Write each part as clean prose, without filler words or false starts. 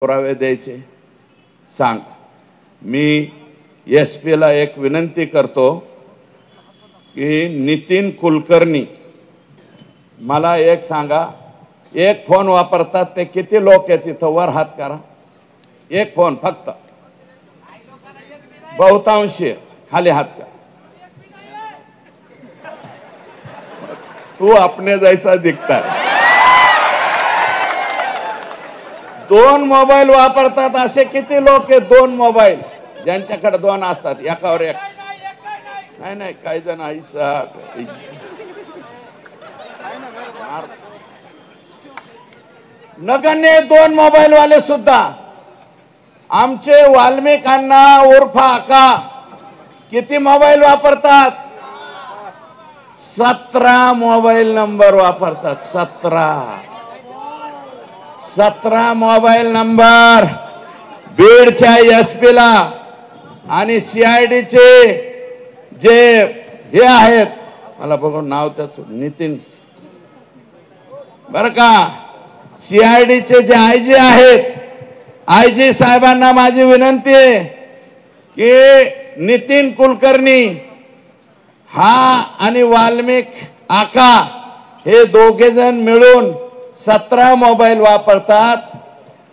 पुरावे द्यायचे सांग। मी एसपी ला एक विनंती करतो की नितीन कुलकर्णी मला एक सांगा, एक फोन वापरतात ते किती लोक आहेत इथं? वर हात करा। एक फोन फक्त, बहुतांशी खाली हात करा। तू अपने जैसा दिखता है। दोन मोबाईल वापरतात असे किती लोक आहेत? दोन मोबाईल ज्यांच्याकडे दोन असतात, एकावर एक नाही नाही, काही जण ऐसा नगण्य दोन मोबाईल वाले सुद्धा आमचे वाल्मिकांना उर्फ आका किती मोबाईल वापरतात? 17 मोबाईल नंबर वापरतात। 17 मोबाईल नंबर बीडच्या एसपी ला आणि सीआयडी चे जे हे आहेत, मला बघून नाव त्याचं नितीन बर का, सीआयडी चे जे आयजी आहेत, आयजी साहेबांना माझी विनंती आहे की नितीन कुलकर्णी हा आणि वाल्मिक आका हे दोघे जण मिळून 17 मोबाईल वापरतात।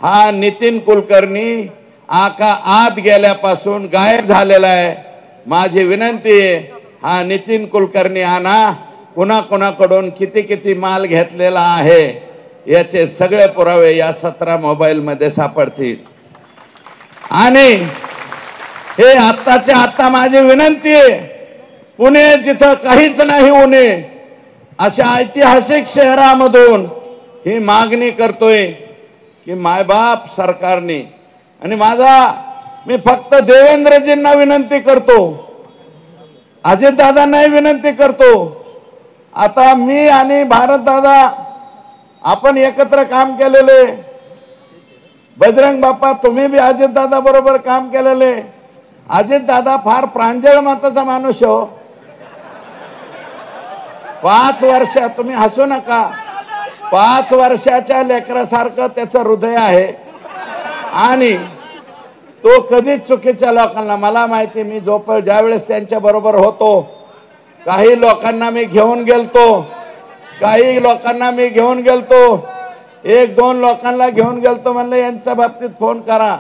हा नितीन कुलकर्णी आका आत गेल्यापासून गायब झालेला आहे। माझी विनंती आहे, हा नितीन कुलकर्णी आणा। कुणाकडून किती किती माल घेतलेला आहे याचे सगळे पुरावे या 17 मोबाईल मध्ये सापडतील। आणि हे आत्ताच्या आत्ता माझी विनंती आहे, पुणे जिथं काहीच नाही उणे अशा ऐतिहासिक शहरामधून ही मागणी करतोय की मायबाप सरकारने, आणि मी फक्त देवेंद्रजींना विनंती करतो, अजितदादांनाही विनंती करतो। आता मी आणि भारतदादा आपण एकत्र काम केलेले, बजरंग बाप्पा तुम्ही भी अजितदादा बरोबर काम केलेले। अजितदादा फार प्रांजळ मताचा माणूस हो। 5 वर्ष, तुम्ही हसू नका, 5 वर्षाच्या लेकरासारखं त्याचं हृदय आहे आणि तो कधीच चुकीच्या लोकांना, मला माहिती, मी ज्यावेळेस त्यांच्या बरोबर होतो काही लोकांना मी घेऊन गेलतो, 1-2 लोकांना घेऊन गेलतो, म्हणले यांच्या बाबतीत फोन करा।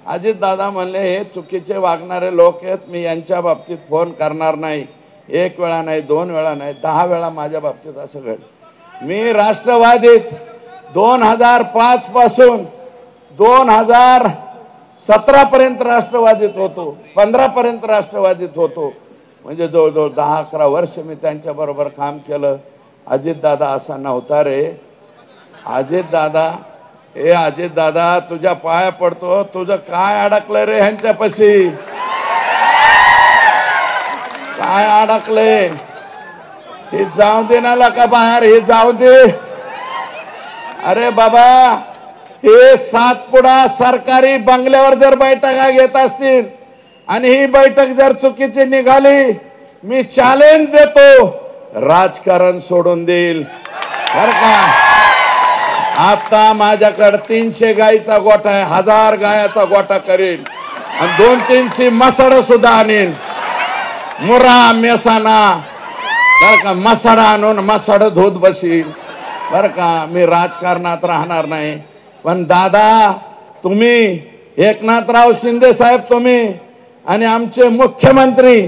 अजित दादा म्हणले हे चुकीचे वागणारे लोक आहेत, मी यांच्या बाबतीत फोन करणार नाही। 1 वेळा नाही, 2 वेळा नाही, 10 वेळा माझ्या बाबतीत असं घडलं। मी राष्ट्रवादीत 2005 पासून 2017 पर्यंत राष्ट्रवादीत होतो, 15 पर्यंत राष्ट्रवादीत होतो, म्हणजे जवळजवळ 10-11 वर्ष मी त्यांच्या बरोबर काम केलं। अजितदादा असा नव्हता रे। अजितदादा तुझ्या पाया पडतो, तुझं काय अडकलंय रे ह्यांच्यापाशी? काय अडकलंय? हे जाऊ दे ना का बाहेर, हे जाऊ दे। अरे बाबा, हे सातपुडा सरकारी बंगल्यावर जर बैठका घेत असतील आणि ही बैठक जर चुकीची निघाली, मी चॅलेंज देतो, राजकारण सोडून देईल बर का। आता माझ्याकडे 300 गायीचा गोठा आहे, 1000 गायाचा गोठा करीन आणि 200-300 मसड सुद्धा आणीन, मुरा मेसाना बर का, मसड आणून मसड धूत बसील बर का। मी राजकारणात राहणार नाही। पण दादा, तुम्ही एकनाथराव शिंदे साहेब, तुम्ही आणि आमचे मुख्यमंत्री